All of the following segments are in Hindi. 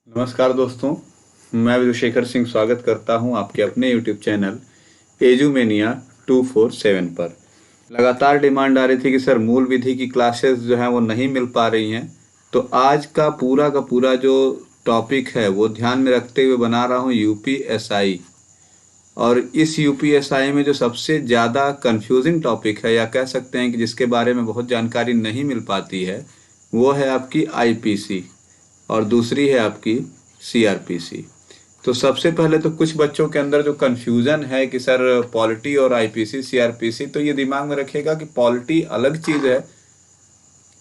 नमस्कार दोस्तों, मैं विदुशेखर सिंह स्वागत करता हूं आपके अपने YouTube चैनल एजुमेनिया 247 पर। लगातार डिमांड आ रही थी कि सर मूल विधि की क्लासेस जो हैं वो नहीं मिल पा रही हैं, तो आज का पूरा जो टॉपिक है वो ध्यान में रखते हुए बना रहा हूं यूपीएसआई। और इस यूपीएसआई में जो सबसे ज़्यादा कंफ्यूजिंग टॉपिक है, या कह सकते हैं कि जिसके बारे में बहुत जानकारी नहीं मिल पाती है, वो है आपकी आईपीसी और दूसरी है आपकी सीआरपीसी। तो सबसे पहले तो कुछ बच्चों के अंदर जो कन्फ्यूज़न है कि सर पॉलिटी और आईपीसी सीआरपीसी, तो ये दिमाग में रखिएगा कि पॉलिटी अलग चीज़ है।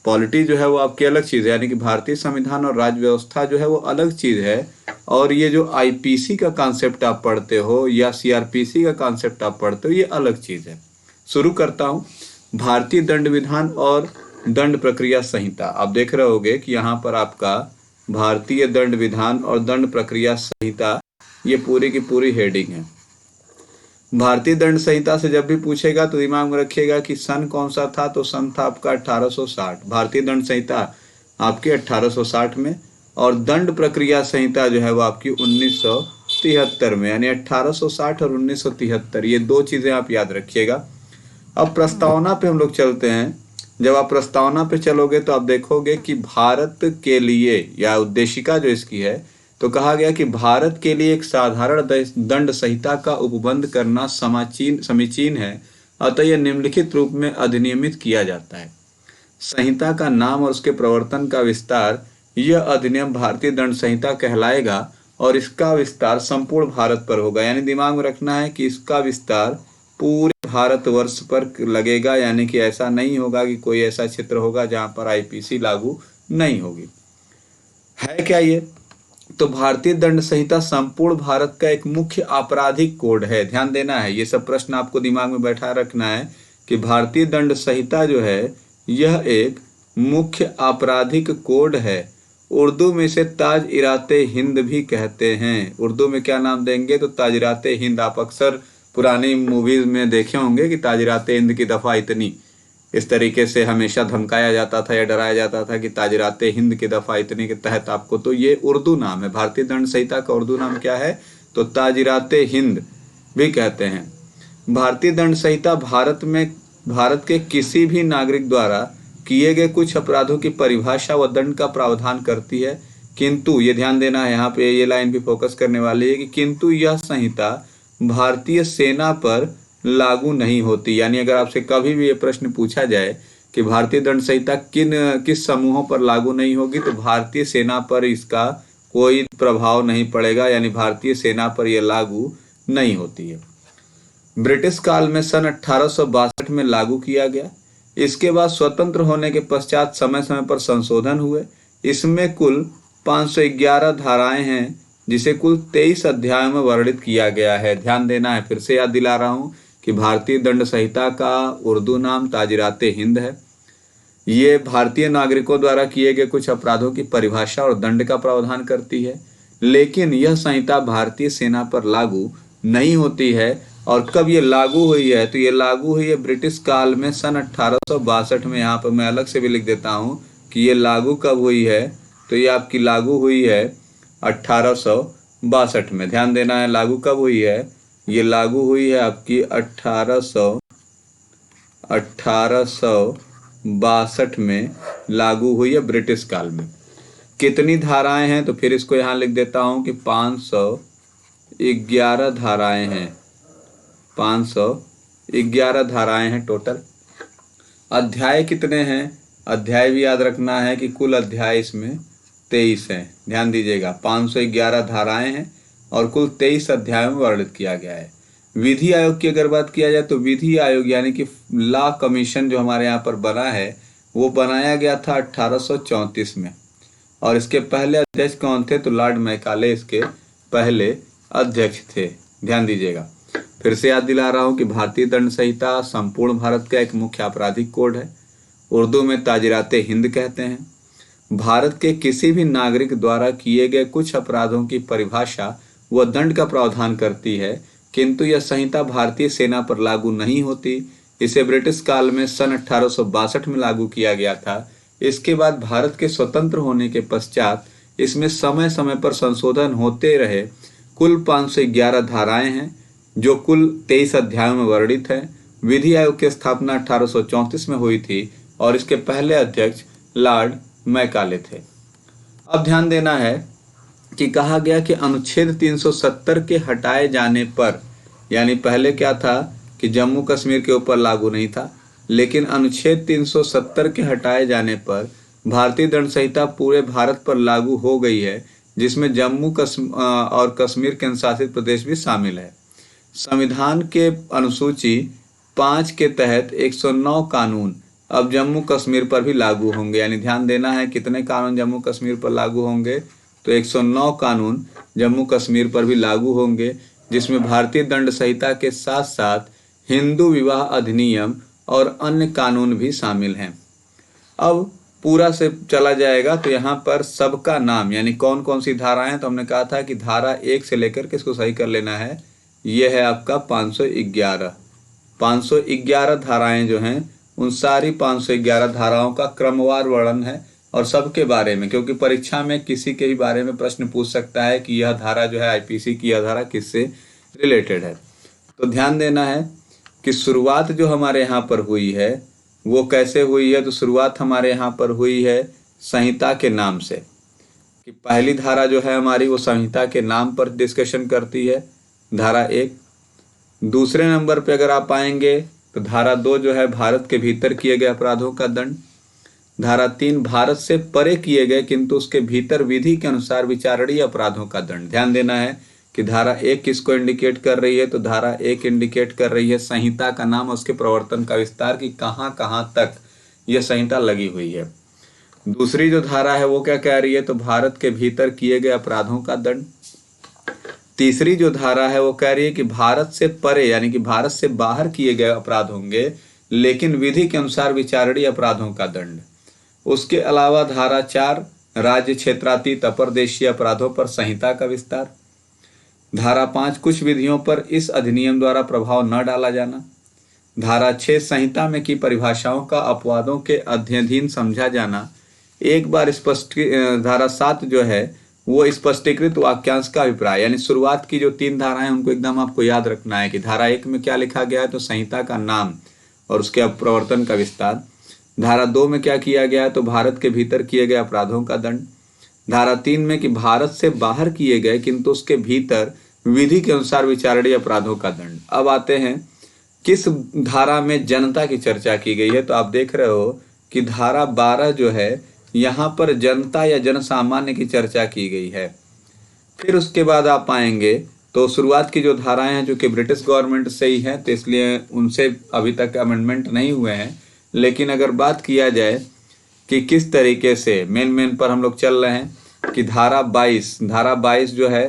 पॉलिटी जो है वो आपकी अलग चीज़ है, यानी कि भारतीय संविधान और राज्य व्यवस्था जो है वो अलग चीज़ है। और ये जो आईपीसी का कॉन्सेप्ट आप पढ़ते हो या सीआरपीसी का कॉन्सेप्ट आप पढ़ते हो, ये अलग चीज़ है। शुरू करता हूँ। भारतीय दंड विधान और दंड प्रक्रिया संहिता, आप देख रहे होगे कि यहाँ पर आपका भारतीय दंड विधान और दंड प्रक्रिया संहिता, ये पूरी की पूरी हेडिंग है। भारतीय दंड संहिता से जब भी पूछेगा तो दिमाग में रखिएगा कि सन कौन सा था, तो सन था आपका 1860। भारतीय दंड संहिता आपके 1860 में, और दंड प्रक्रिया संहिता जो है वो आपकी 1973 में, यानी 1860 और 1973, ये दो चीज़ें आप याद रखिएगा। अब प्रस्तावना पे हम लोग चलते हैं। जब आप प्रस्तावना पे चलोगे तो आप देखोगे कि भारत के लिए, या उद्देशिका जो इसकी है, तो कहा गया कि भारत के लिए एक साधारण दंड संहिता का उपबंध करना समीचीन है, अतः यह निम्नलिखित रूप में अधिनियमित किया जाता है। संहिता का नाम और उसके प्रवर्तन का विस्तार, यह अधिनियम भारतीय दंड संहिता कहलाएगा और इसका विस्तार संपूर्ण भारत पर होगा। यानी दिमाग में रखना है कि इसका विस्तार पूरे भारतवर्ष पर लगेगा, यानी कि ऐसा नहीं होगा कि कोई ऐसा क्षेत्र होगा जहां पर आईपीसी लागू नहीं होगी। है क्या ये? तो भारतीय दंड संहिता संपूर्ण भारत का एक मुख्य आपराधिक कोड है। ध्यान देना है, ये सब प्रश्न आपको दिमाग में बैठा रखना है कि भारतीय दंड संहिता जो है यह एक मुख्य आपराधिक कोड है। उर्दू में इसे ताज-इराते हिंद भी कहते हैं। उर्दू में क्या नाम देंगे, तो ताज-इराते हिंद। आप अक्सर पुरानी मूवीज में देखे होंगे कि ताज-इराते हिंद की दफ़ा इतनी, इस तरीके से हमेशा धमकाया जाता था या डराया जाता था कि ताज-इराते हिंद की दफ़ा इतनी के तहत आपको, तो ये उर्दू नाम है। भारतीय दंड संहिता का उर्दू नाम क्या है, तो ताज-इराते हिंद भी कहते हैं। भारतीय दंड संहिता भारत के किसी भी नागरिक द्वारा किए गए कुछ अपराधों की परिभाषा व दंड का प्रावधान करती है, किंतु ये ध्यान देना है, यहाँ पे ये लाइन भी फोकस करने वाली है कि किंतु यह संहिता भारतीय सेना पर लागू नहीं होती। यानी अगर आपसे कभी भी ये प्रश्न पूछा जाए कि भारतीय दंड संहिता किस समूहों पर लागू नहीं होगी, तो भारतीय सेना पर इसका कोई प्रभाव नहीं पड़ेगा, यानी भारतीय सेना पर यह लागू नहीं होती है। ब्रिटिश काल में सन 1862 में लागू किया गया। इसके बाद स्वतंत्र होने के पश्चात समय समय पर संशोधन हुए। इसमें कुल 511 धाराएं हैं, जिसे कुल 23 अध्यायों में वर्णित किया गया है। ध्यान देना है, फिर से याद दिला रहा हूं कि भारतीय दंड संहिता का उर्दू नाम ताज-इराते हिंद है। ये भारतीय नागरिकों द्वारा किए गए कुछ अपराधों की परिभाषा और दंड का प्रावधान करती है, लेकिन यह संहिता भारतीय सेना पर लागू नहीं होती है। और कब ये लागू हुई है, तो ये लागू हुई है ब्रिटिश काल में सन 1862 में। यहाँ पर मैं अलग से भी लिख देता हूँ कि ये लागू कब हुई है, तो ये आपकी लागू हुई है 1862 में। ध्यान देना है, लागू कब हुई है, ये लागू हुई है आपकी 1862 में लागू हुई है ब्रिटिश काल में। कितनी धाराएं हैं, तो फिर इसको यहाँ लिख देता हूँ कि 511 धाराएं हैं। 511 धाराएं हैं टोटल। अध्याय कितने हैं, अध्याय भी याद रखना है कि कुल अध्याय इसमें 23 हैं। ध्यान दीजिएगा, 511 धाराएं हैं और कुल 23 अध्यायों में वर्णित किया गया है। विधि आयोग की अगर बात किया जाए, तो विधि आयोग यानी कि लॉ कमीशन जो हमारे यहाँ पर बना है, वो बनाया गया था 1834 में। और इसके पहले अध्यक्ष कौन थे, तो लॉर्ड मैकाले इसके पहले अध्यक्ष थे। ध्यान दीजिएगा, फिर से याद दिला रहा हूँ कि भारतीय दंड संहिता संपूर्ण भारत का एक मुख्य आपराधिक कोड है। उर्दू में ताज-इराते हिंद कहते हैं। भारत के किसी भी नागरिक द्वारा किए गए कुछ अपराधों की परिभाषा व दंड का प्रावधान करती है, किंतु यह संहिता भारतीय सेना पर लागू नहीं होती। इसे ब्रिटिश काल में सन 1862 में लागू किया गया था। इसके बाद भारत के स्वतंत्र होने के पश्चात इसमें समय समय पर संशोधन होते रहे। कुल 511 धाराएं हैं जो कुल 23 अध्यायों में वर्णित है। विधि आयोग की स्थापना 1834 में हुई थी और इसके पहले अध्यक्ष लॉर्ड मैकाले थे। अब ध्यान देना है कि कहा गया कि अनुच्छेद 370 के हटाए जाने पर, यानी पहले क्या था कि जम्मू कश्मीर के ऊपर लागू नहीं था, लेकिन अनुच्छेद 370 के हटाए जाने पर भारतीय दंड संहिता पूरे भारत पर लागू हो गई है, जिसमें जम्मू और कश्मीर केंद्र शासित प्रदेश भी शामिल है। संविधान के अनुसूची 5 के तहत 109 कानून अब जम्मू कश्मीर पर भी लागू होंगे। यानी ध्यान देना है कितने कानून जम्मू कश्मीर पर लागू होंगे, तो 109 कानून जम्मू कश्मीर पर भी लागू होंगे, जिसमें भारतीय दंड संहिता के साथ साथ हिंदू विवाह अधिनियम और अन्य कानून भी शामिल हैं। अब पूरा से चला जाएगा तो यहाँ पर सबका नाम, यानी कौन कौन सी धाराएं, तो हमने कहा था कि धारा 1 से लेकर के इसको सही कर लेना है। यह है आपका 511 धाराएं जो हैं, उन सारी 511 धाराओं का क्रमवार वर्णन है और सबके बारे में, क्योंकि परीक्षा में किसी के भी बारे में प्रश्न पूछ सकता है कि यह धारा जो है आईपीसी की यह धारा किससे रिलेटेड है। तो ध्यान देना है कि शुरुआत जो हमारे यहाँ पर हुई है वो कैसे हुई है, तो शुरुआत हमारे यहाँ पर हुई है संहिता के नाम से, कि पहली धारा जो है हमारी वो संहिता के नाम पर डिस्कशन करती है, धारा 1। दूसरे नंबर पे अगर आप आएंगे तो धारा 2 जो है भारत के भीतर किए गए अपराधों का दंड। धारा 3 भारत से परे किए गए किंतु उसके भीतर विधि के अनुसार विचारणीय अपराधों का दंड। ध्यान देना है कि धारा 1 किसको इंडिकेट कर रही है, तो धारा 1 इंडिकेट कर रही है संहिता का नाम और उसके प्रवर्तन का विस्तार, कि कहाँ कहाँ तक यह संहिता लगी हुई है। दूसरी जो धारा है वो क्या कह रही है, तो भारत के भीतर किए गए अपराधों का दंड। तीसरी जो धारा है वो कह रही है कि भारत से परे, यानी कि भारत से बाहर किए गए अपराध होंगे लेकिन विधि के अनुसार विचारणीय अपराधों का दंड। उसके अलावा धारा 4 राज्य क्षेत्रातीत अपर्देशीय अपराधों पर संहिता का विस्तार। धारा 5 कुछ विधियों पर इस अधिनियम द्वारा प्रभाव न डाला जाना। धारा 6 संहिता में की परिभाषाओं का अपवादों के अध्ययन समझा जाना। एक बार स्पष्ट धारा 7 जो है वो स्पष्टीकृत वाक्यांश का अभिप्राय, यानी शुरुआत की जो 3 धाराएं उनको एकदम आपको याद रखना है कि धारा 1 में क्या लिखा गया है, तो संहिता का नाम और उसके प्रवर्तन का विस्तार। धारा 2 में क्या किया गया है, तो भारत के भीतर किए गए अपराधों का दंड। धारा 3 में कि भारत से बाहर किए गए किंतु उसके भीतर विधि के अनुसार विचारणीय अपराधों का दंड। अब आते हैं किस धारा में जनता की चर्चा की गई है, तो आप देख रहे हो कि धारा 12 जो है यहाँ पर जनता या जनसामान्य की चर्चा की गई है। फिर उसके बाद आप आएंगे तो शुरुआत की जो धाराएं हैं जो कि ब्रिटिश गवर्नमेंट से ही हैं, तो इसलिए उनसे अभी तक अमेंडमेंट नहीं हुए हैं। लेकिन अगर बात किया जाए कि किस तरीके से मेन पर हम लोग चल रहे हैं, कि धारा 22 जो है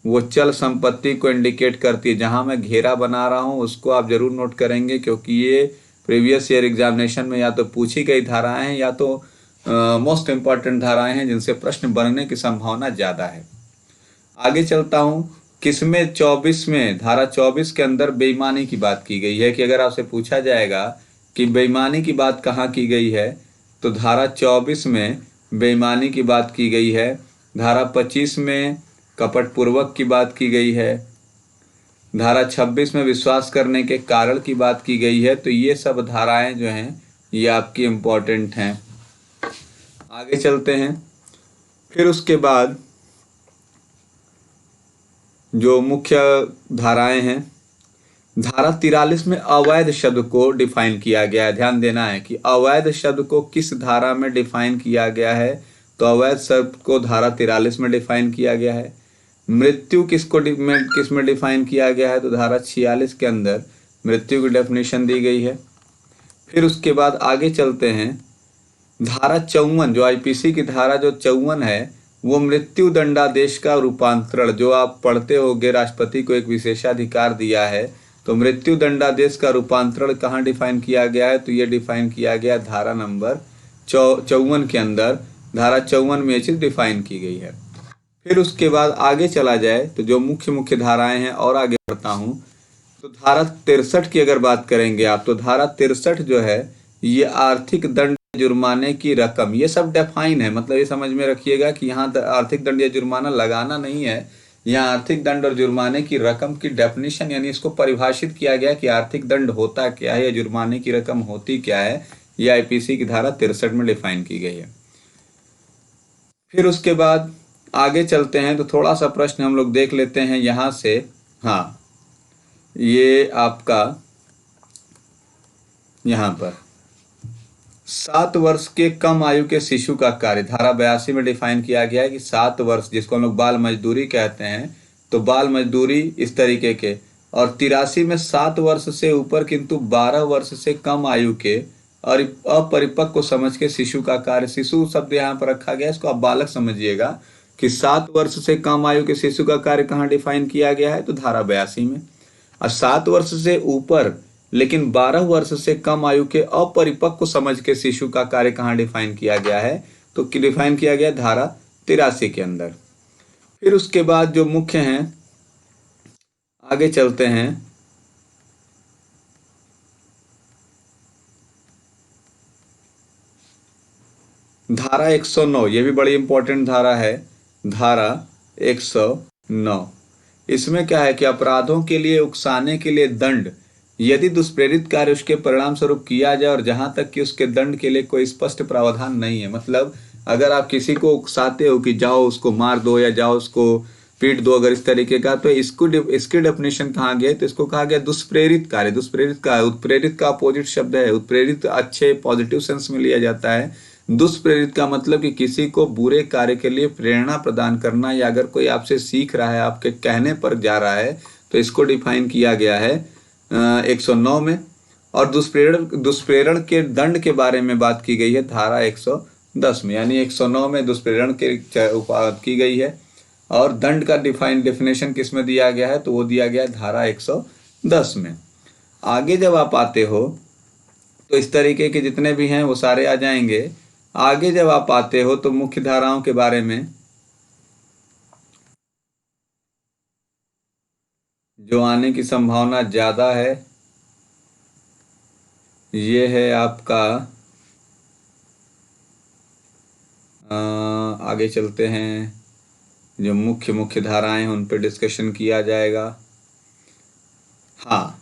वो चल संपत्ति को इंडिकेट करती है। जहां मैं घेरा बना रहा हूं उसको आप जरूर नोट करेंगे, क्योंकि ये प्रीवियस ईयर एग्जामिनेशन में या तो पूछी गई धाराएं हैं या तो मोस्ट इंपॉर्टेंट धाराएं हैं जिनसे प्रश्न बनने की संभावना ज़्यादा है। आगे चलता हूं, किसमें 24 में धारा 24 के अंदर बेईमानी की बात की गई है, कि अगर आपसे पूछा जाएगा कि बेईमानी की बात कहाँ की गई है, तो धारा 24 में बेईमानी की बात की गई है। धारा 25 में कपटपूर्वक की बात की गई है। धारा 26 में विश्वास करने के कारण की बात की गई है। तो ये सब धाराएं जो हैं ये आपकी इम्पोर्टेंट हैं। आगे चलते हैं। फिर उसके बाद जो मुख्य धाराएं हैं, धारा 43 में अवैध शब्द को डिफाइन किया गया है। ध्यान देना है कि अवैध शब्द को किस धारा में डिफाइन किया गया है, तो अवैध शब्द को धारा 43 में डिफाइन किया गया है। मृत्यु किस में डिफाइन किया गया है, तो धारा 46 के अंदर मृत्यु की डेफिनेशन दी गई है। फिर उसके बाद आगे चलते हैं, धारा 54 जो आईपीसी की धारा जो 54 है वो मृत्यु दंडादेश का रूपांतरण, जो आप पढ़ते होंगे राष्ट्रपति को एक विशेषाधिकार दिया है, तो मृत्यु दंडादेश का रूपांतरण कहाँ डिफाइन किया गया है, तो ये डिफाइन किया गया धारा नंबर 54 के अंदर। धारा 54 में ये चीज़ डिफाइन की गई है। फिर उसके बाद आगे चला जाए तो जो मुख्य धाराएं हैं और आगे बढ़ता हूँ, तो धारा 63 की अगर बात करेंगे आप, तो धारा 63 जो है ये आर्थिक दंड जुर्माने की रकम, ये सब डिफाइन है। मतलब ये समझ में रखिएगा कि यहाँ आर्थिक दंड या जुर्माना लगाना नहीं है, यहाँ आर्थिक दंड और जुर्माने की रकम की डेफिनेशन यानी इसको परिभाषित किया गया कि आर्थिक दंड होता क्या है या जुर्माने की रकम होती क्या है, ये आईपीसी की धारा 63 में डिफाइन की गई है। फिर उसके बाद आगे चलते हैं तो थोड़ा सा प्रश्न हम लोग देख लेते हैं यहाँ से। हाँ, ये आपका यहाँ पर 7 वर्ष के कम आयु के शिशु का कार्य धारा 82 में डिफाइन किया गया है कि 7 वर्ष, जिसको हम लोग बाल मजदूरी कहते हैं, तो बाल मजदूरी इस तरीके के। और 83 में 7 वर्ष से ऊपर किंतु 12 वर्ष से कम आयु के और अपरिपक्व को समझ के शिशु का कार्य, शिशु शब्द यहाँ पर रखा गया, इसको आप बालक समझिएगा कि 7 वर्ष से कम आयु के शिशु का कार्य कहाँ डिफाइन किया गया है, तो धारा 82 में। और 7 वर्ष से ऊपर लेकिन 12 वर्ष से कम आयु के अपरिपक्व को समझ के शिशु का कार्य कहाँ डिफाइन किया गया है, तो डिफाइन किया गया धारा 83 के अंदर। फिर उसके बाद जो मुख्य हैं, आगे चलते हैं। धारा 109, ये भी बड़ी इंपॉर्टेंट धारा है, धारा 109। इसमें क्या है कि अपराधों के लिए उकसाने के लिए दंड यदि दुष्प्रेरित कार्य उसके परिणाम स्वरूप किया जाए और जहां तक कि उसके दंड के लिए कोई स्पष्ट प्रावधान नहीं है। मतलब अगर आप किसी को उकसाते हो कि जाओ उसको मार दो या जाओ उसको पीट दो, अगर इस तरीके का, तो इसकी डेफिनेशन कहाँ गया, तो इसको कहा गया दुष्प्रेरित कार्य। दुष्प्रेरित का, उत्प्रेरित का अपोजिट शब्द है, उत्प्रेरित अच्छे पॉजिटिव सेंस में लिया जाता है। दुष्प्रेरित का मतलब कि किसी को बुरे कार्य के लिए प्रेरणा प्रदान करना, या अगर कोई आपसे सीख रहा है, आपके कहने पर जा रहा है, तो इसको डिफाइन किया गया है 109 में। और दुष्प्रेरण के दंड के बारे में बात की गई है धारा 110 में, यानी 109 में दुष्प्रेरण के बात की गई है। और दंड का डेफिनेशन किस में दिया गया है, तो वो दिया गया है धारा 110 में। आगे जब आप आते हो तो इस तरीके के जितने भी हैं वो सारे आ जाएंगे। आगे जब आप आते हो तो मुख्य धाराओं के बारे में जो आने की संभावना ज्यादा है, ये है आपका, आगे चलते हैं, जो मुख्य धाराएं हैं उन पर डिस्कशन किया जाएगा। हाँ,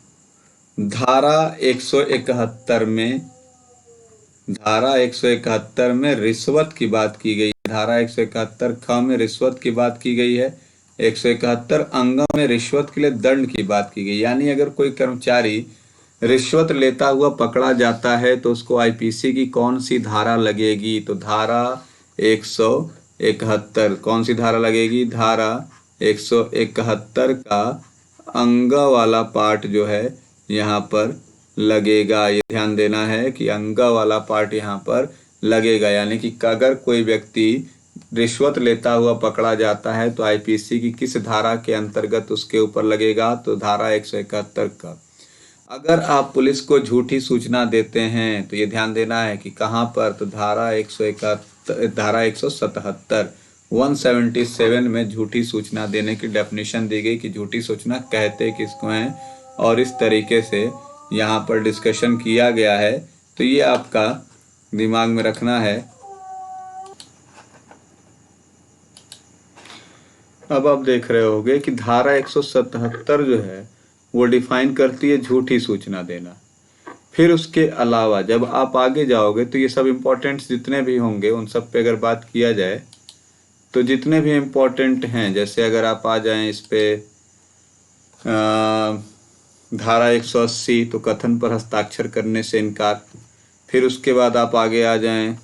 धारा 171 में रिश्वत की बात की गई। धारा 171 ख में रिश्वत की बात की गई है। 171 अंग में रिश्वत के लिए दंड की बात की गई। यानी अगर कोई कर्मचारी रिश्वत लेता हुआ पकड़ा जाता है तो उसको आईपीसी की कौन सी धारा लगेगी, तो धारा 171। कौन सी धारा लगेगी, धारा 171 का अंग वाला पार्ट जो है यहाँ पर लगेगा। ये ध्यान देना है कि अंग वाला पार्ट यहाँ पर लगेगा। यानी कि अगर कोई व्यक्ति रिश्वत लेता हुआ पकड़ा जाता है तो आईपीसी की किस धारा के अंतर्गत उसके ऊपर लगेगा, तो धारा 171 का। अगर आप पुलिस को झूठी सूचना देते हैं तो ये ध्यान देना है कि कहाँ पर, तो धारा 177 177 में झूठी सूचना देने की डेफिनेशन दी गई कि झूठी सूचना कहते किसको हैं, और इस तरीके से यहाँ पर डिस्कशन किया गया है। तो ये आपका दिमाग में रखना है। अब आप देख रहे होंगे कि धारा 177 जो है वो डिफाइन करती है झूठी सूचना देना। फिर उसके अलावा जब आप आगे जाओगे तो ये सब इम्पोर्टेंट जितने भी होंगे उन सब पे अगर बात किया जाए तो जितने भी इम्पोर्टेंट हैं, जैसे अगर आप आ जाएं इस पे धारा 180 तो कथन पर हस्ताक्षर करने से इनकार। फिर उसके बाद आप आगे आ जाएं,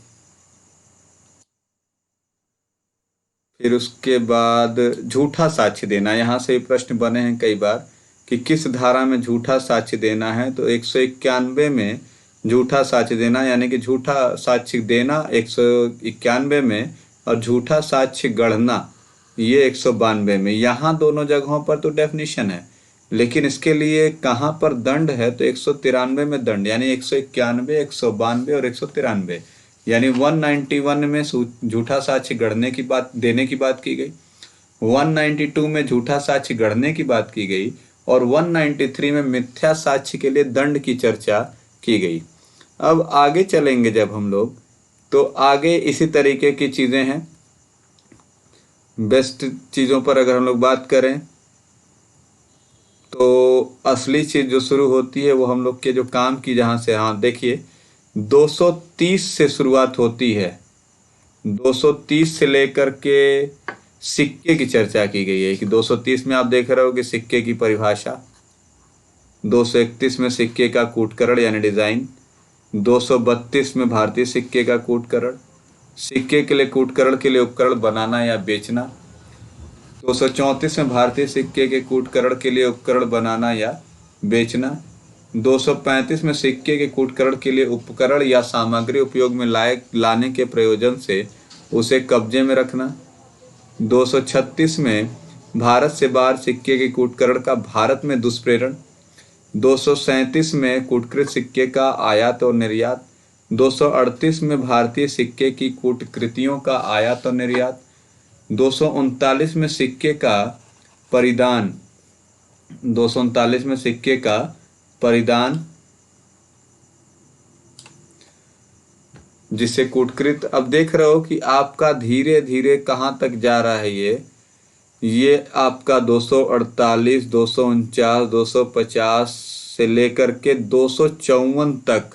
फिर उसके बाद झूठा साक्ष्य देना। यहाँ से प्रश्न बने हैं कई बार कि किस धारा में झूठा साक्ष्य देना है, तो 191 में झूठा साक्ष्य देना, यानी कि झूठा साक्ष्य देना 191 में और झूठा साक्ष्य गढ़ना ये 192 में। यहाँ दोनों जगहों पर तो डेफिनेशन है, लेकिन इसके लिए कहाँ पर दंड है, तो 193 में दंड, यानी 191 192 और 193, यानी 191 में झूठा साक्ष्य गढ़ने की बात देने की बात की गई, 192 में झूठा साक्ष्य गढ़ने की बात की गई और 193 में मिथ्या साक्ष्य के लिए दंड की चर्चा की गई। अब आगे चलेंगे जब हम लोग तो आगे इसी तरीके की चीज़ें हैं। बेस्ट चीज़ों पर अगर हम लोग बात करें तो असली चीज़ जो शुरू होती है वो हम लोग के जो काम की, जहाँ से, हाँ देखिए 230 से शुरुआत होती है। 230 से लेकर के सिक्के की चर्चा की गई है कि 230 में आप देख रहे हो कि सिक्के की परिभाषा, 231 में सिक्के का कूटकरण यानी डिज़ाइन, 232 में भारतीय सिक्के का कूटकरण, सिक्के के लिए कूटकरण के लिए उपकरण बनाना या बेचना, 234 में भारतीय सिक्के के कूटकरण के लिए उपकरण बनाना या बेचना, 235 में सिक्के के कूटकरण के लिए उपकरण या सामग्री उपयोग में लाने के प्रयोजन से उसे कब्जे में रखना, 236 में भारत से बाहर सिक्के के कूटकरण का भारत में दुष्प्रेरण, 237 में कूटकृत सिक्के का आयात और निर्यात, 238 में भारतीय सिक्के की कूटकृतियों का आयात और निर्यात, 239 में सिक्के का परिधान, 239 में सिक्के का परिधान जिसे कूटकृत। अब देख रहे हो कि आपका धीरे धीरे कहाँ तक जा रहा है ये आपका 248, 249, 250 से लेकर के 254 तक,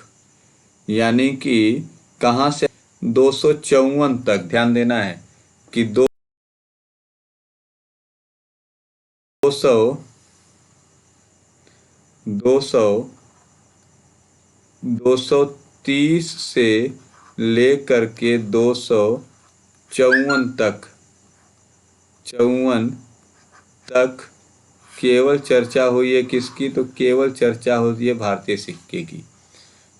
यानी कि कहाँ से 254 तक ध्यान देना है कि 230 से लेकर के 254 तक केवल चर्चा हुई है किसकी? तो केवल चर्चा होती है भारतीय सिक्के की।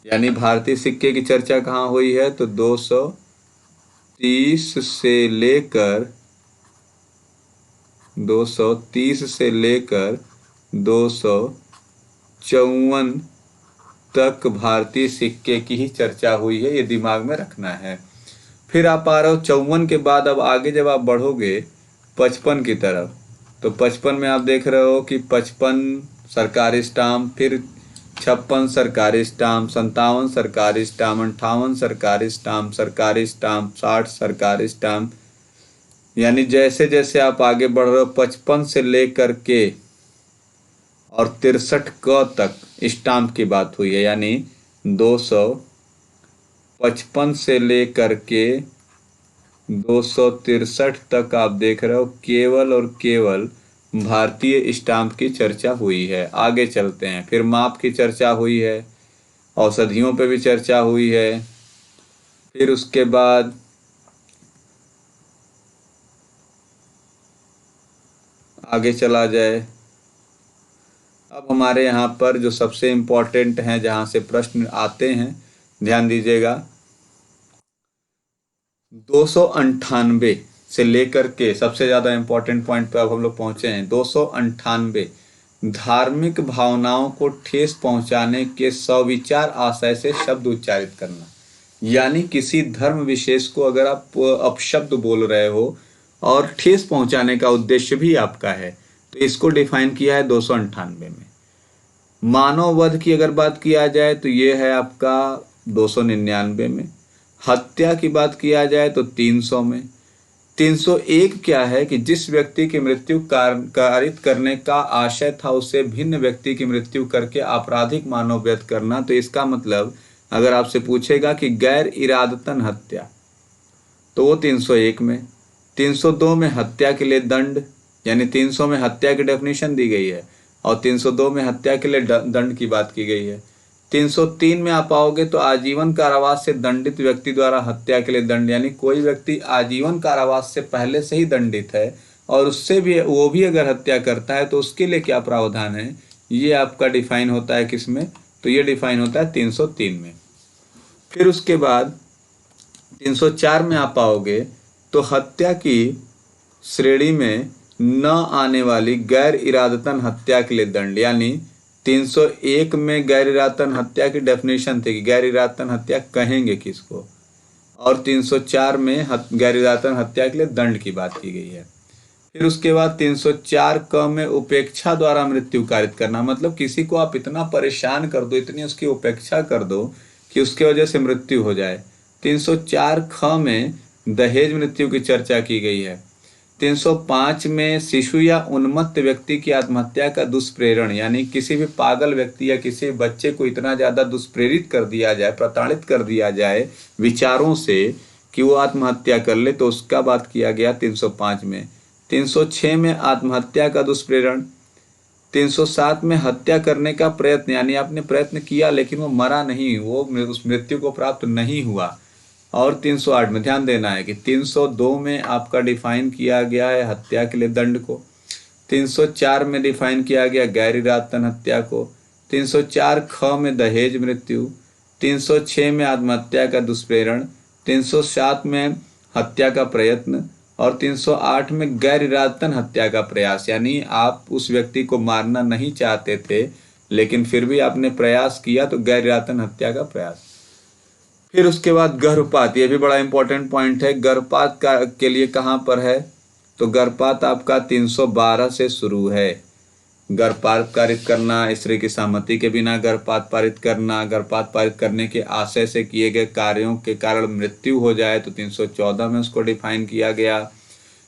यानी भारतीय सिक्के की चर्चा कहाँ हुई है? तो 230 से लेकर 254 तक भारतीय सिक्के की ही चर्चा हुई है, ये दिमाग में रखना है। फिर आप आ रहे हो 54 के बाद, अब आगे जब आप बढ़ोगे 55 की तरफ, तो 55 में आप देख रहे हो कि 55 सरकारी स्टाम्प, फिर 56 सरकारी स्टाम्प, 57 सरकारी स्टाम्प, 58 सरकारी स्टाम्प, 60 सरकारी स्टाम्प। यानी जैसे जैसे आप आगे बढ़ रहे हो 55 से लेकर के और 63 क तक स्टाम्प की बात हुई है। यानी 255 से लेकर के 263 तक आप देख रहे हो केवल और केवल भारतीय स्टाम्प की चर्चा हुई है। आगे चलते हैं, फिर माप की चर्चा हुई है, औषधियों पे भी चर्चा हुई है, फिर उसके बाद आगे चला जाए। अब हमारे यहाँ पर जो सबसे इम्पोर्टेंट हैं, जहाँ से प्रश्न आते हैं, ध्यान दीजिएगा, 298 से लेकर के सबसे ज़्यादा इम्पोर्टेंट पॉइंट पे अब हम लोग पहुँचे हैं। 298 धार्मिक भावनाओं को ठेस पहुँचाने के सविचार आशय से शब्द उच्चारित करना। यानी किसी धर्म विशेष को अगर आप अपशब्द बोल रहे हो और ठेस पहुँचाने का उद्देश्य भी आपका है, तो इसको डिफाइन किया है 298 में। मानव वध की अगर बात किया जाए तो ये है आपका 299 में। हत्या की बात किया जाए तो 300 में। 301 क्या है कि जिस व्यक्ति की मृत्यु कारित करने का आशय था उसे भिन्न व्यक्ति की मृत्यु करके आपराधिक मानववध करना। तो इसका मतलब अगर आपसे पूछेगा कि गैर इरादतन हत्या, तो वो 301 में। 302 में हत्या के लिए दंड, यानी 300 में हत्या की डेफिनेशन दी गई है और 302 में हत्या के लिए दंड की बात की गई है। 303 में आप आओगे तो आजीवन कारावास से दंडित व्यक्ति द्वारा हत्या के लिए दंड, यानी कोई व्यक्ति आजीवन कारावास से पहले से ही दंडित है और उससे भी वो भी अगर हत्या करता है तो उसके लिए क्या प्रावधान है, ये आपका डिफाइन होता है किसमें? तो ये डिफाइन होता है 303 में। फिर उसके बाद 304 में आप आओगे तो हत्या की श्रेणी में न आने वाली गैर इरादतन हत्या के लिए दंड, यानी 301 में गैर इरादतन हत्या की डेफिनेशन थी कि गैर इरादतन हत्या कहेंगे किसको, और 304 में गैर इरादतन हत्या के लिए दंड की बात की गई है। फिर उसके बाद 304 क में उपेक्षा द्वारा मृत्यु कारित करना, मतलब किसी को आप इतना परेशान कर दो, इतनी उसकी उपेक्षा कर दो कि उसके वजह से मृत्यु हो जाए। 304 ख में दहेज मृत्यु की चर्चा की गई है। 305 में शिशु या उन्मत्त व्यक्ति की आत्महत्या का दुष्प्रेरण, यानी किसी भी पागल व्यक्ति या किसी बच्चे को इतना ज़्यादा दुष्प्रेरित कर दिया जाए, प्रताड़ित कर दिया जाए विचारों से कि वो आत्महत्या कर ले, तो उसका बात किया गया 305 में। 306 में आत्महत्या का दुष्प्रेरण। 307 में हत्या करने का प्रयत्न, यानी आपने प्रयत्न किया लेकिन वो मरा नहीं, वो उस मृत्यु को प्राप्त नहीं हुआ। और 308 में ध्यान देना है कि 302 में आपका डिफाइन किया गया है हत्या के लिए दंड को। 304 में डिफाइन किया गया गैर इरादतन हत्या को। 304 ख में दहेज मृत्यु। 306 में आत्महत्या का दुष्प्रेरण। 307 में हत्या का प्रयत्न। और 308 में गैर इरादतन हत्या का प्रयास, यानी आप उस व्यक्ति को मारना नहीं चाहते थे लेकिन फिर भी आपने प्रयास किया, तो गैर इरादतन हत्या का प्रयास। फिर उसके बाद गर्भपात, ये भी बड़ा इंपॉर्टेंट पॉइंट है। गर्भपात का के लिए कहाँ पर है, तो गर्भपात आपका 312 से शुरू है। गर्भपात पारित करना, स्त्री की सहमति के बिना गर्भपात पारित करना, गर्भपात पारित करने के आशय से किए गए कार्यों के कारण मृत्यु हो जाए तो 314 में उसको डिफाइन किया गया।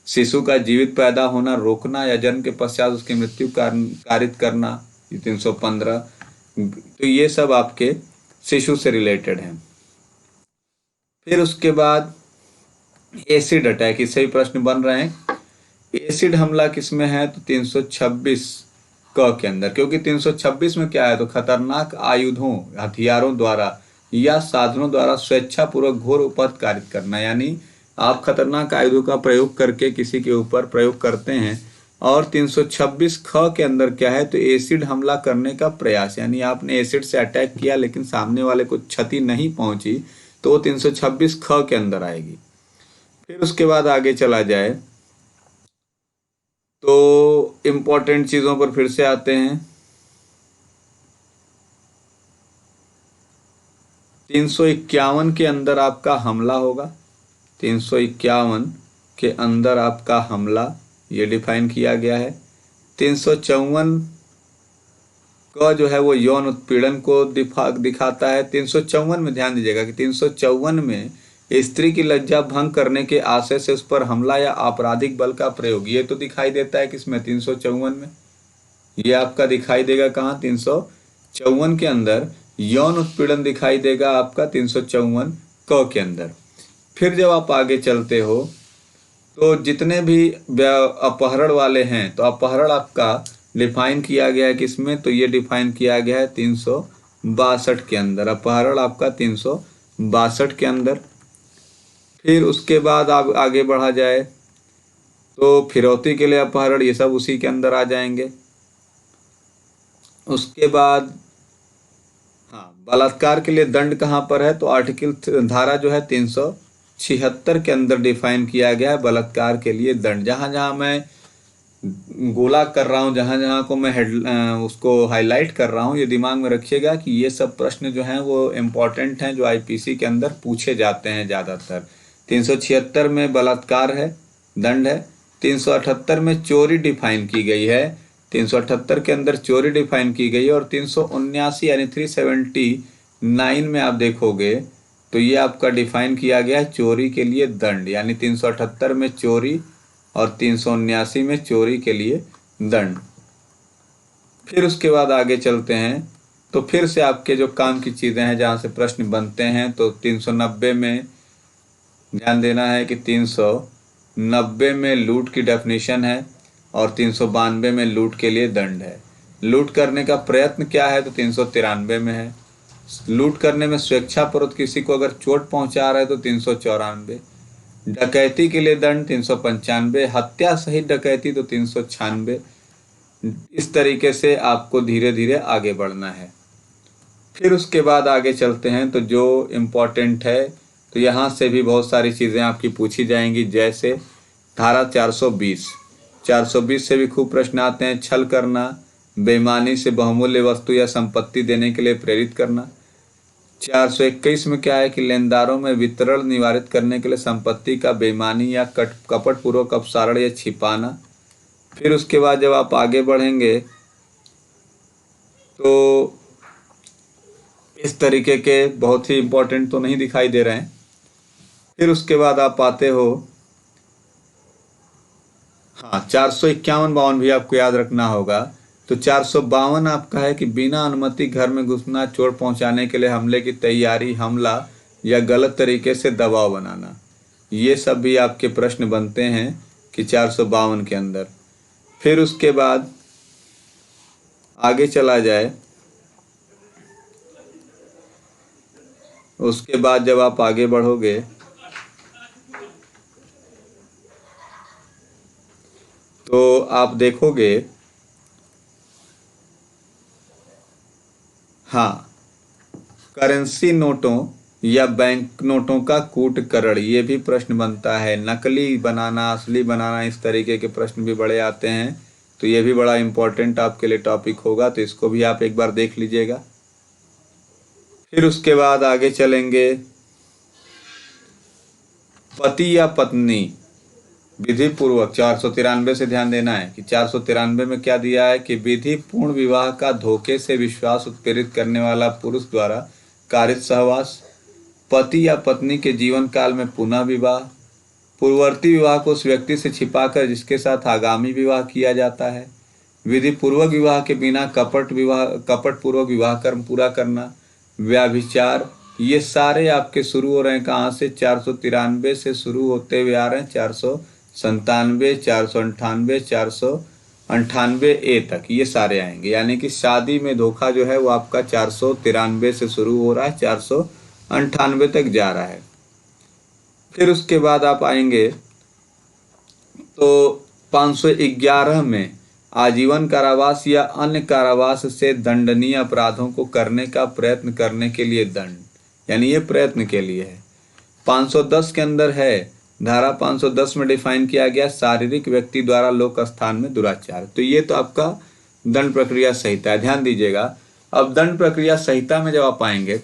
शिशु का जीवित पैदा होना रोकना या जन्म के पश्चात उसकी मृत्यु कारित करना, ये 315। तो ये सब आपके शिशु से रिलेटेड हैं। फिर उसके बाद एसिड अटैक, इससे भी प्रश्न बन रहे हैं। एसिड हमला किसमें है, तो 326 क के अंदर, क्योंकि 326 में क्या है, तो खतरनाक आयुधों, हथियारों द्वारा या साधनों द्वारा स्वेच्छापूर्वक घोर उपद्रव कारित करना, यानी आप खतरनाक आयुधों का प्रयोग करके किसी के ऊपर प्रयोग करते हैं। और 326 ख के अंदर क्या है, तो एसिड हमला करने का प्रयास, यानी आपने एसिड से अटैक किया लेकिन सामने वाले को क्षति नहीं पहुंची, तो 326 ख के अंदर आएगी। फिर उसके बाद आगे चला जाए तो इम्पोर्टेंट चीजों पर फिर से आते हैं। 351 के अंदर आपका हमला होगा। 351 के अंदर आपका हमला, ये डिफाइन किया गया है। 354 का जो है वो यौन उत्पीड़न को दिखाता है। 354 में ध्यान दीजिएगा कि 354 में स्त्री की लज्जा भंग करने के आशय से उस पर हमला या आपराधिक बल का प्रयोग, ये तो दिखाई देता है किसमें, 354 में। ये आपका दिखाई देगा कहाँ, 354 के अंदर यौन उत्पीड़न दिखाई देगा आपका 354 क के अंदर। फिर जब आप आगे चलते हो तो जितने भी अपहरण वाले हैं, तो अपहरण आपका डिफाइन किया गया है किसमें, तो ये डिफाइन किया गया है 362 के अंदर। अपहरण आपका 362 के अंदर। फिर उसके बाद आप आगे बढ़ा जाए तो फिरौती के लिए अपहरण, ये सब उसी के अंदर आ जाएंगे। उसके बाद बलात्कार के लिए दंड कहाँ पर है, तो आर्टिकल धारा जो है 376 के अंदर डिफाइन किया गया है बलात्कार के लिए दंड। जहाँ जहाँ मैं गोला कर रहा हूँ, जहाँ जहाँ को मैं उसको हाईलाइट कर रहा हूँ, ये दिमाग में रखिएगा कि ये सब प्रश्न जो हैं वो इम्पोर्टेंट हैं, जो आईपीसी के अंदर पूछे जाते हैं ज़्यादातर। 376 में बलात्कार है, दंड है। 378 में चोरी डिफाइन की गई है, 378 के अंदर चोरी डिफाइन की गई है। और 379 यानी 379 में आप देखोगे तो ये आपका डिफाइन किया गया है चोरी के लिए दंड, यानी 378 में चोरी और 379 में चोरी के लिए दंड। फिर उसके बाद आगे चलते हैं तो फिर से आपके जो काम की चीज़ें हैं जहाँ से प्रश्न बनते हैं, तो 390 में ध्यान देना है कि 390 में लूट की डेफिनेशन है और 392 में लूट के लिए दंड है। लूट करने का प्रयत्न क्या है, तो 393 में है। लूट करने में स्वेच्छापूर्वक किसी को अगर चोट पहुंचा रहा है तो 394। डकैती के लिए दंड 395। हत्या सहित डकैती तो 396। इस तरीके से आपको धीरे धीरे आगे बढ़ना है। फिर उसके बाद आगे चलते हैं तो जो इम्पोर्टेंट है, तो यहाँ से भी बहुत सारी चीज़ें आपकी पूछी जाएंगी, जैसे धारा 420 से भी खूब प्रश्न आते हैं। छल करना, बेईमानी से बहुमूल्य वस्तु या संपत्ति देने के लिए प्रेरित करना। 421 में क्या है कि लेनदारों में वितरण निवारित करने के लिए संपत्ति का बेईमानी या कपट पूर्वक अपसारण या छिपाना। फिर उसके बाद जब आप आगे बढ़ेंगे तो इस तरीके के बहुत ही इम्पोर्टेंट तो नहीं दिखाई दे रहे हैं, फिर उसके बाद आप आते हो, हाँ, 451-52 भी आपको याद रखना होगा। तो 452 आपका है कि बिना अनुमति घर में घुसना, चोट पहुंचाने के लिए हमले की तैयारी, हमला या गलत तरीके से दबाव बनाना। ये सब भी आपके प्रश्न बनते हैं कि 452 के अंदर। फिर उसके बाद आगे चला जाए, उसके बाद जब आप आगे बढ़ोगे तो आप देखोगे, हाँ, करेंसी नोटों या बैंक नोटों का कूटकरण, ये भी प्रश्न बनता है। नकली बनाना, असली बनाना, इस तरीके के प्रश्न भी बड़े आते हैं। तो ये भी बड़ा इंपॉर्टेंट आपके लिए टॉपिक होगा, तो इसको भी आप एक बार देख लीजिएगा। फिर उसके बाद आगे चलेंगे, पति या पत्नी विधि पूर्वक, 493 से ध्यान देना है कि 493 में क्या दिया है कि विधि पूर्ण विवाह का धोखे से विश्वास उत्प्रेरित करने वाला पुरुष द्वारा कारित सहवास, पति या पत्नी के जीवन काल में पुनः विवाह, पूर्ववर्ती विवाह को उस व्यक्ति से छिपाकर जिसके साथ आगामी विवाह किया जाता है, विधि पूर्वक विवाह के बिना कपट पूर्वक विवाह कर्म पूरा करना, व्याभिचार, ये सारे आपके शुरू हो रहे हैं कहाँ से, 493 से शुरू होते हुए आ रहे हैं 497, 498, 498 तक, ये सारे आएंगे। यानी कि शादी में धोखा जो है वो आपका 493 से शुरू हो रहा है, 498 तक जा रहा है। फिर उसके बाद आप आएंगे तो 511 में आजीवन कारावास या अन्य कारावास से दंडनीय अपराधों को करने का प्रयत्न करने के लिए दंड, यानी ये प्रयत्न के लिए है। 510 के अंदर है, धारा 510 में डिफाइन किया गया शारीरिक व्यक्ति द्वारा लोक स्थान में दुराचार। तो ये तो आपका दंड प्रक्रिया संहिता है, ध्यान दीजिएगा। अब दंड प्रक्रिया संहिता में जब आप आएंगे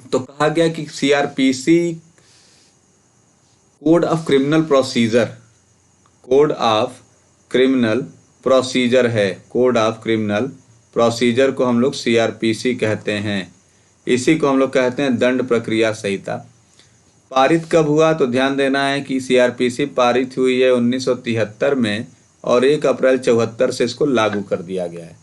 तो कहा गया कि CrPC code of criminal procedure, code of criminal procedure है, कोड ऑफ क्रिमिनल प्रोसीजर को हम लोग सीआरपीसी कहते हैं। इसी को हम लोग कहते हैं दंड प्रक्रिया संहिता। पारित कब हुआ तो ध्यान देना है कि सीआरपीसी पारित हुई है 1973 में और 1 अप्रैल 74 से इसको लागू कर दिया गया है।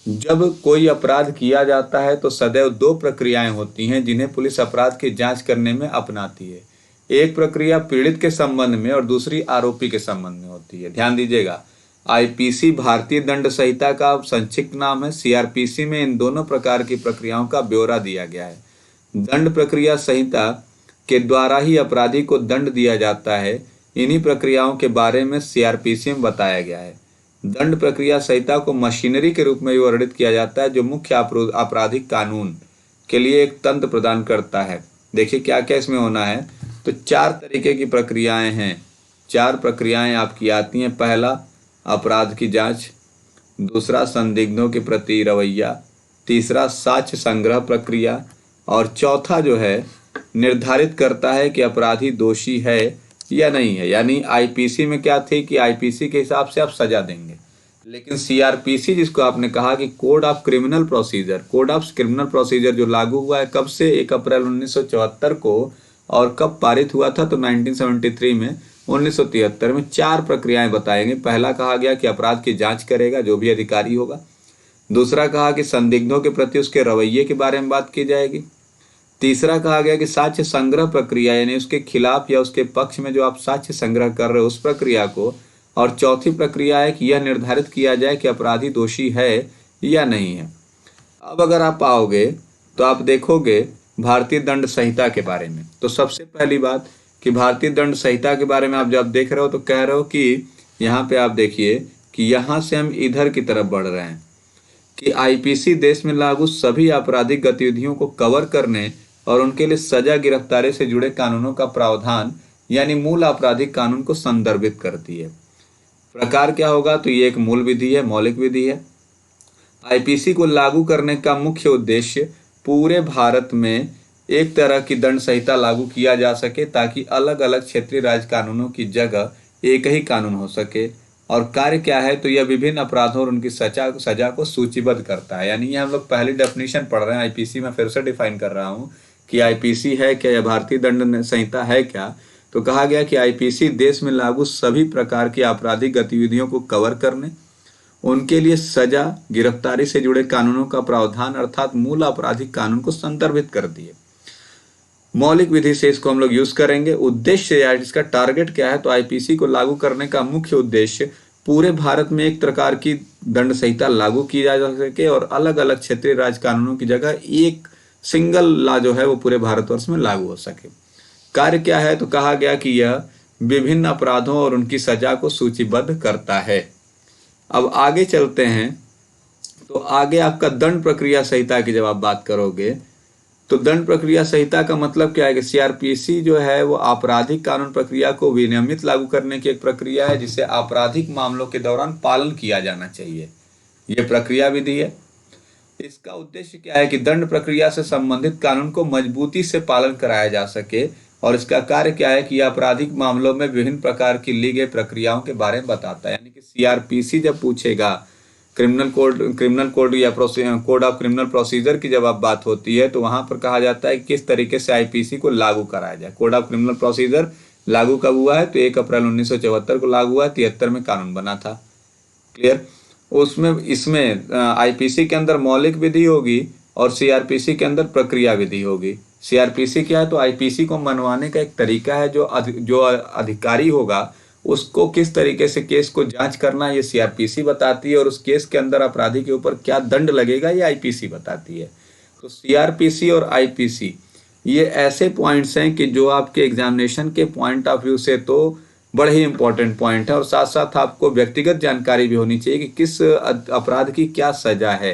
जब कोई अपराध किया जाता है तो सदैव 2 प्रक्रियाएं होती हैं जिन्हें पुलिस अपराध की जांच करने में अपनाती है। एक प्रक्रिया पीड़ित के संबंध में और दूसरी आरोपी के संबंध में होती है। ध्यान दीजिएगा, आईपीसी भारतीय दंड संहिता का संक्षिप्त नाम है। सीआरपीसी में इन दोनों प्रकार की प्रक्रियाओं का ब्यौरा दिया गया है। दंड प्रक्रिया संहिता के द्वारा ही अपराधी को दंड दिया जाता है। इन्हीं प्रक्रियाओं के बारे में सीआरपीसी में बताया गया है। दंड प्रक्रिया संहिता को मशीनरी के रूप में वर्णित किया जाता है जो मुख्य आपराधिक कानून के लिए एक तंत्र प्रदान करता है। देखिए क्या क्या इसमें होना है। तो 4 तरीके की प्रक्रियाएं हैं, 4 प्रक्रियाएं आपकी आती हैं। पहला अपराध की जांच, दूसरा संदिग्धों के प्रति रवैया, तीसरा साक्ष्य संग्रह प्रक्रिया और चौथा जो है निर्धारित करता है कि अपराधी दोषी है या नहीं है। यानी आईपीसी में क्या थी कि आईपीसी के हिसाब से आप सजा देंगे, लेकिन सीआरपीसी जिसको आपने कहा कि code of criminal procedure, code of criminal procedure जो लागू हुआ है कब से, 1 अप्रैल 1974 को, और कब पारित हुआ था तो 1973 में, 1973 में 4 प्रक्रियाएं बताएंगे। पहला कहा गया कि अपराध की जांच करेगा जो भी अधिकारी होगा। दूसरा कहा कि संदिग्धों के प्रति उसके रवैये के बारे में बात की जाएगी। तीसरा कहा गया कि साक्ष्य संग्रह प्रक्रिया, यानी उसके खिलाफ या उसके पक्ष में जो आप साक्ष्य संग्रह कर रहे हो उस प्रक्रिया को। और चौथी प्रक्रिया है कि यह निर्धारित किया जाए कि अपराधी दोषी है या नहीं है। अब अगर आप आओगे तो आप देखोगे भारतीय दंड संहिता के बारे में। तो सबसे पहली बात कि भारतीय दंड संहिता के बारे में आप जब देख रहे हो तो कह रहे हो कि यहाँ पे आप देखिए कि यहाँ से हम इधर की तरफ बढ़ रहे हैं कि आईपीसी देश में लागू सभी आपराधिक गतिविधियों को कवर करने और उनके लिए सजा गिरफ्तारी से जुड़े कानूनों का प्रावधान यानी मूल आपराधिक कानून को संदर्भित करती है। प्रकार क्या होगा तो ये एक मूल विधि है, मौलिक विधि है। आईपीसी को लागू करने का मुख्य उद्देश्य पूरे भारत में एक तरह की दंड संहिता लागू किया जा सके ताकि अलग अलग क्षेत्रीय राज्य कानूनों की जगह एक ही कानून हो सके। और कार्य क्या है तो यह विभिन्न अपराधों और उनकी सजा को सूचीबद्ध करता है। यानी ये हम लोग पहली डेफिनेशन पढ़ रहे हैं आईपीसी में, फिर से डिफाइन कर रहा हूँ कि आईपीसी है क्या या भारतीय दंड संहिता है क्या, तो कहा गया कि आईपीसी देश में लागू सभी प्रकार की आपराधिक गतिविधियों को कवर करने, उनके लिए सजा, गिरफ्तारी से जुड़े कानूनों का प्रावधान अर्थात मूल आपराधिक कानून को संदर्भित करती है। मौलिक विधि से इसको हम लोग यूज करेंगे। उद्देश्य या इसका टारगेट क्या है, तो आईपीसी को लागू करने का मुख्य उद्देश्य पूरे भारत में एक प्रकार की दंड संहिता लागू की जा सके और अलग अलग क्षेत्रीय राज कानूनों की जगह एक सिंगल लॉ जो है वो पूरे भारतवर्ष में लागू हो सके। कार्य क्या है, तो कहा गया कि यह विभिन्न अपराधों और उनकी सजा को सूचीबद्ध करता है। अब आगे चलते हैं, तो आगे आपका दंड प्रक्रिया संहिता की जब आप बात करोगे तो दंड प्रक्रिया संहिता का मतलब क्या है कि सीआरपीसी जो है वो आपराधिक कानून प्रक्रिया को विनियमित लागू करने की एक प्रक्रिया है जिसे आपराधिक मामलों के दौरान पालन किया जाना चाहिए। ये प्रक्रिया विधि है। इसका उद्देश्य क्या है कि दंड प्रक्रिया से संबंधित कानून को मजबूती से पालन कराया जा सके और इसका कार्य क्या है कि आपराधिक मामलों में विभिन्न प्रकार की ली गई प्रक्रियाओं के बारे में बताता है। यानी कि सीआरपीसी जब पूछेगा, क्रिमिनल कोड या कोड ऑफ क्रिमिनल प्रोसीजर की जब आप बात होती है तो वहां पर कहा जाता है कि किस तरीके से आईपीसी को लागू कराया जाए। कोड ऑफ क्रिमिनल प्रोसीजर लागू कब हुआ है, तो 1 अप्रैल 1974 को लागू हुआ, 73 में कानून बना था। क्लियर। इसमें आईपीसी के अंदर मौलिक विधि होगी और सीआरपीसी के अंदर प्रक्रिया विधि होगी। सीआरपीसी क्या है, तो आईपीसी को मनवाने का एक तरीका है। जो अधिकारी होगा उसको किस तरीके से केस को जांच करना ये सीआरपीसी बताती है और उस केस के अंदर अपराधी के ऊपर क्या दंड लगेगा ये आईपीसी बताती है। तो सीआरपीसी और आईपीसी ये ऐसे पॉइंट्स हैं कि जो आपके एग्जामिनेशन के पॉइंट ऑफ व्यू से तो बड़े ही इंपॉर्टेंट पॉइंट है और साथ साथ आपको व्यक्तिगत जानकारी भी होनी चाहिए कि किस अपराध की क्या सजा है।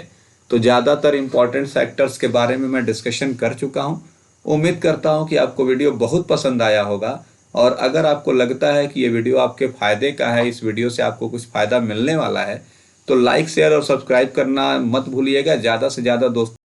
तो ज़्यादातर इंपॉर्टेंट सेक्टर्स के बारे में मैं डिस्कशन कर चुका हूँ। उम्मीद करता हूँ कि आपको वीडियो बहुत पसंद आया होगा और अगर आपको लगता है कि ये वीडियो आपके फायदे का है, इस वीडियो से आपको कुछ फायदा मिलने वाला है, तो लाइक, शेयर और सब्सक्राइब करना मत भूलिएगा। ज़्यादा से ज़्यादा दोस्तों